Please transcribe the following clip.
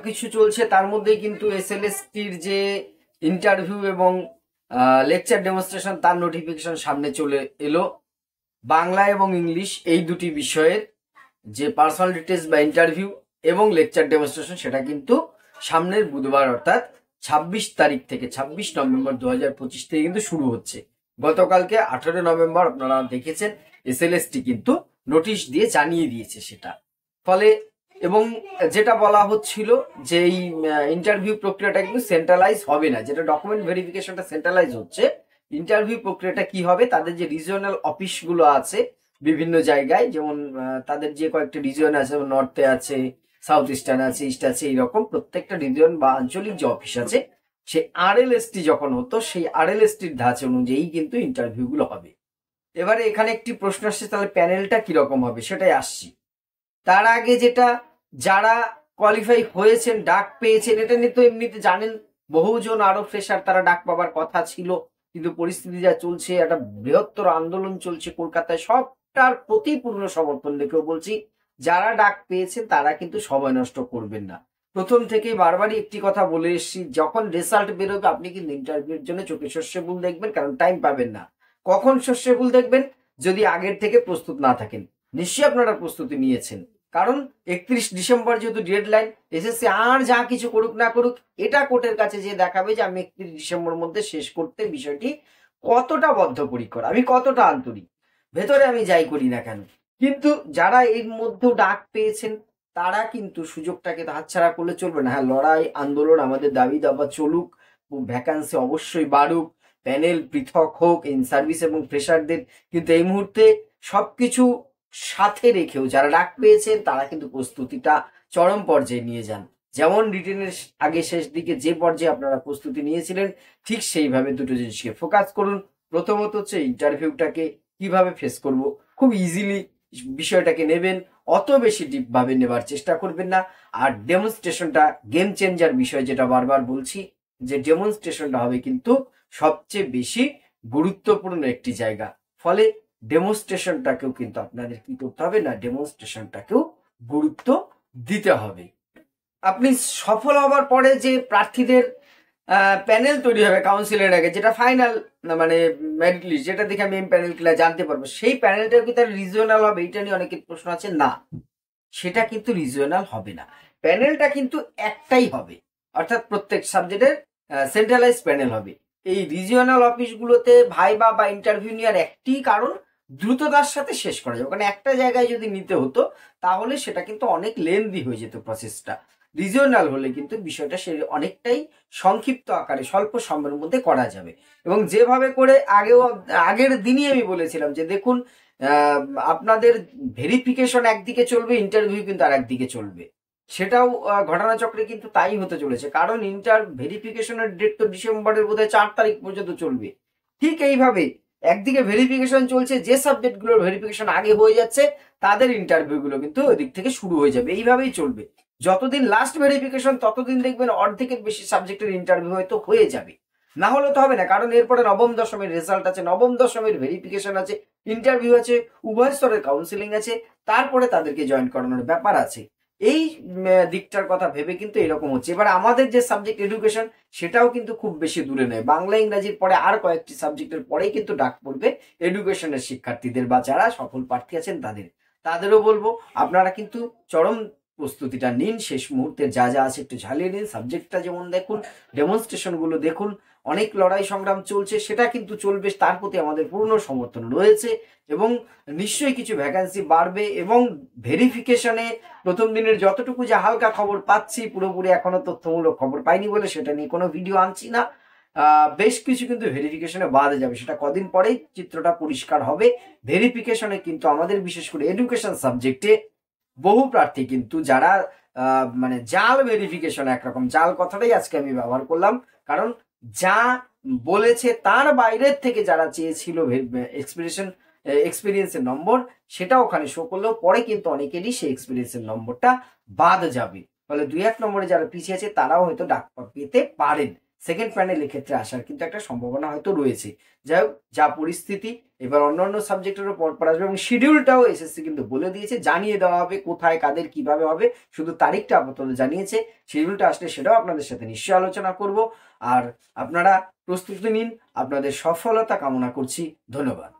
কিছু চলছে, তার মধ্যেই কিন্তু এসএলএসটির যে ইন্টারভিউ এবং লেকচার ডেমনস্ট্রেশন তার নোটিফিকেশন সামনে চলে এলো। বাংলা এবং ইংলিশ এই দুটি বিষয়ের যে পার্সোনাল ডিটেলস বা ইন্টারভিউ এবং লেকচার ডেমনস্ট্রেশন সেটা কিন্তু সামনের বুধবার অর্থাৎ 26 তারিখ থেকে 26 নভেম্বর 2025 থেকে কিন্তু শুরু হচ্ছে। গতকালকে 18 নভেম্বর আপনারা দেখেছেন এসএলএসটি কিন্তু নোটিশ দিয়ে জানিয়ে দিয়েছে সেটা। ফলে এবং যেটা বলা হচ্ছিল যে এই ইন্টারভিউ প্রক্রিয়াটা কিন্তু সেন্ট্রালাইজ হবে না, যেটা ডকুমেন্ট ভেরিফিকেশনটা সেন্ট্রালাইজ হচ্ছে। ইন্টারভিউ প্রক্রিয়াটা কি হবে, তাদের যে রিজিওনাল অফিসগুলো আছে বিভিন্ন জায়গায়, যেমন তাদের যে কয়েকটা রিজিয়ন আছে, নর্থে আছে, সাউথ ইস্টার্ন আছে, ইস্ট আছে, এইরকম প্রত্যেকটা রিজিয়ন বা আঞ্চলিক যে অফিস আছে সেই আরএলএসটি যখন হতো সেই আরএলএসটির ধাঁচ অনুযায়ী কিন্তু ইন্টারভিউ গুলো হবে। এবারে এখানে একটি প্রশ্ন আসছে, তাহলে প্যানেলটা কিরকম হবে সেটাই আসছি। তার আগে যেটা, যারা কোয়ালিফাই হয়েছেন, ডাক পেয়েছেন, এটা নিয়ে তো এমনিতে জানেন বহুজন আরো ফ্রেশার তারা ডাক পাবার কথা ছিল, কিন্তু পরিস্থিতি যা চলছে, একটা বৃহত্তর আন্দোলন চলছে কলকাতায়, সবটার প্রতি পূর্ণ সমর্থন রেখেও বলছি যারা ডাক পেয়েছেন তারা কিন্তু সময় নষ্ট করবেন না। প্রথম থেকেই বারবারই একটি কথা বলে এসেছি, যখন রেজাল্ট বেরোবে আপনি কিন্তু ইন্টারভিউর জন্য চোখে শস্যে ফুল দেখবেন, কারণ টাইম পাবেন না। কখন শস্যে ফুল দেখবেন? যদি আগের থেকে প্রস্তুত না থাকেন। নিশ্চয়ই আপনারা প্রস্তুতি নিয়েছেন, কারণ 31 ডিসেম্বর যেহেতু ডেডলাইন, এসএসসি আর যা কিছু করুক না করুক এটা কোর্টের কাছে যে দেখাবে যে আমি 31 ডিসেম্বর মধ্যে শেষ করতে বিষয়টি কতটা বদ্ধপরিকর, আমি কতটা আন্তরিক, ভেতরে আমি যাই করি না কেন। কিন্তু যারা এর মধ্যেও ডাক পেয়েছেন তারা কিন্তু সুযোগটাকে হাতছাড়া করলে চলবে না। হ্যাঁ, লড়াই আন্দোলন, আমাদের দাবি দাবা চলুক, ভ্যাকান্সি অবশ্যই বাড়ুক, প্যানেল পৃথক হোক, ইন সার্ভিস এবং ফ্রেশারদের, কিন্তু এই মুহূর্তে সবকিছু সাথে রেখেও যারা ডাক পেয়েছেন তারা কিন্তু প্রস্তুতিটা চরম পর্যায়ে নিয়ে যান। যেমন রিটেনের আগে শেষ দিকে যে পর্যায়ে আপনারা প্রস্তুতি নিয়েছিলেন ঠিক সেইভাবে দুটো জিনিসকে ফোকাস করুন। প্রথমত হচ্ছে ইন্টারভিউটাকে কিভাবে ফেস করব, খুব ইজিলি বিষয়টাকে নেবেন, অত বেশি ডিপ ভাবে নেবার চেষ্টা করবেন না। আর ডেমনস্ট্রেশনটা গেম চেঞ্জার বিষয়, যেটা বারবার বলছি যে ডেমনস্ট্রেশনটা হবে কিন্তু সবচেয়ে বেশি গুরুত্বপূর্ণ একটি জায়গা। ফলে ডেমনস্ট্রেশনটাকেও কিন্তু আপনাদের কি করতে হবে না, ডেমনস্ট্রেশনটাকেও গুরুত্ব দিতে হবে। আপনি সফল হবার পরে যে প্রার্থীদের প্যানেল তৈরি হবে কাউন্সিলের আগে, যেটা ফাইনাল মানে মেরিট লিস্ট, যেটা দেখে আমি প্যানেল কিনা জানতে পারবো, সেই প্যানেলটাও কি তার রিজিওনাল হবে? এটা নিয়ে অনেকের প্রশ্ন আছে। না, সেটা কিন্তু রিজিওনাল হবে না। প্যানেলটা কিন্তু একটাই হবে, অর্থাৎ প্রত্যেক সাবজেক্টের সেন্ট্রালাইজ প্যানেল হবে। এই রিজিওনাল অফিসগুলোতে ভাইবা বা ইন্টারভিউ নেওয়ার একটি কারণ দ্রুততার সাথে শেষ করা যাবে। ওখানে একটা জায়গায় যদি নিতে হতো তাহলে সেটা কিন্তু অনেক লেন্দি হয়ে যেত প্রসেসটা। রিজিওনাল হলে কিন্তু বিষয়টা সে অনেকটাই সংক্ষিপ্ত আকারে স্বল্প সময়ের মধ্যে করা যাবে। এবং যেভাবে করে আগের দিনই আমি বলেছিলাম যে দেখুন, আপনাদের ভেরিফিকেশন একদিকে চলবে, ইন্টারভিউ কিন্তু আর একদিকে চলবে। সেটাও ঘটনাচক্রে কিন্তু তাই হতে চলেছে, কারণ ভেরিফিকেশনের ডেট তো ডিসেম্বরের বোধহয় 4 তারিখ পর্যন্ত চলবে। ঠিক এইভাবে একদিকে ভেরিফিকেশন চলছে, যে সাবজেক্টগুলোর ভেরিফিকেশন আগে হয়ে যাচ্ছে তাদের ইন্টারভিউ গুলো কিন্তু ওই দিক থেকে শুরু হয়ে যাবে। এইভাবেই চলবে, যতদিন লাস্ট ভেরিফিকেশন ততদিন দেখবেন অর্ধেকের বেশি সাবজেক্টের ইন্টারভিউ হয়তো হয়ে যাবে। না হলে তো হবে না, কারণ এরপরে নবম দশমের রেজাল্ট আছে, নবম দশমের ভেরিফিকেশন আছে, ইন্টারভিউ আছে, উভয় স্তরের কাউন্সিলিং আছে, তারপরে তাদেরকে জয়েন করানোর ব্যাপার আছে। এই দিকটার কথা ভেবে কিন্তু এরকম হচ্ছে। এবার আমাদের যে সাবজেক্ট এডুকেশন সেটাও কিন্তু খুব বেশি দূরে নয়, বাংলা ইংরাজির পরে আর কয়েকটি সাবজেক্টের পরেই কিন্তু ডাক পড়বে এডুকেশনের শিক্ষার্থীদের বা যারা সফল প্রার্থী আছেন তাদেরও বলবো আপনারা কিন্তু চরম প্রস্তুতিটা নিন। শেষ মুহূর্তে যা যা আছে একটু ঝালিয়ে নিন, সাবজেক্টটা যেমন দেখুন, ডেমনস্ট্রেশন গুলো দেখুন, অনেক লড়াই সংগ্রাম চলছে, সেটা কিন্তু চলবে, তার প্রতি আমাদের পূর্ণ সমর্থন রয়েছে। এবং নিশ্চয়ই কিছু ভ্যাকান্সি বাড়বে। এবং ভেরিফিকেশনে প্রথম দিনের যতটুকু যা হালকা খবর পাচ্ছি, পুরোপুরি এখনো তথ্যমূলক খবর পাইনি বলে সেটা নিয়ে কোনো ভিডিও আনছি না। বেশ কিছু কিন্তু ভেরিফিকেশনে বাদ যাবে, সেটা কদিন পরেই চিত্রটা পরিষ্কার হবে। ভেরিফিকেশনে কিন্তু আমাদের বিশেষ করে এডুকেশন সাবজেক্টে বহু প্রার্থী কিন্তু যারা মানে জাল ভেরিফিকেশন, একরকম জাল কথাটাই আজকে আমি ব্যবহার করলাম, কারণ যা বলেছে তার বাইরের থেকে যারা চেয়েছিল এক্সপিরিয়েন্সের নম্বর, সেটা ওখানে শো করলেও পরে কিন্তু অনেকেরই সেই এক্সপিরিয়েন্সের নম্বরটা বাদ যাবে। ফলে 2-1 নম্বরে যারা পিছিয়ে আছে তারাও হয়তো ডাক পেতে পারেন। সেকেন্ড প্যানেল এক্ষেত্রে আসার কিন্তু একটা সম্ভাবনা হয়তো রয়েছে। যাই হোক, যা পরিস্থিতি, এবার অন্যান্য সাবজেক্টেরও পর আসবে এবং শিডিউলটাও এসএসসি কিন্তু বলে দিয়েছে, জানিয়ে দেওয়া হবে কোথায় কাদের কিভাবে হবে, শুধু তারিখটা আপাতত জানিয়েছে। শিডিউলটা আসলে সেটাও আপনাদের সাথে নিশ্চয়ই আলোচনা করব। আর আপনারা প্রস্তুতি নিন, আপনাদের সফলতা কামনা করছি। ধন্যবাদ।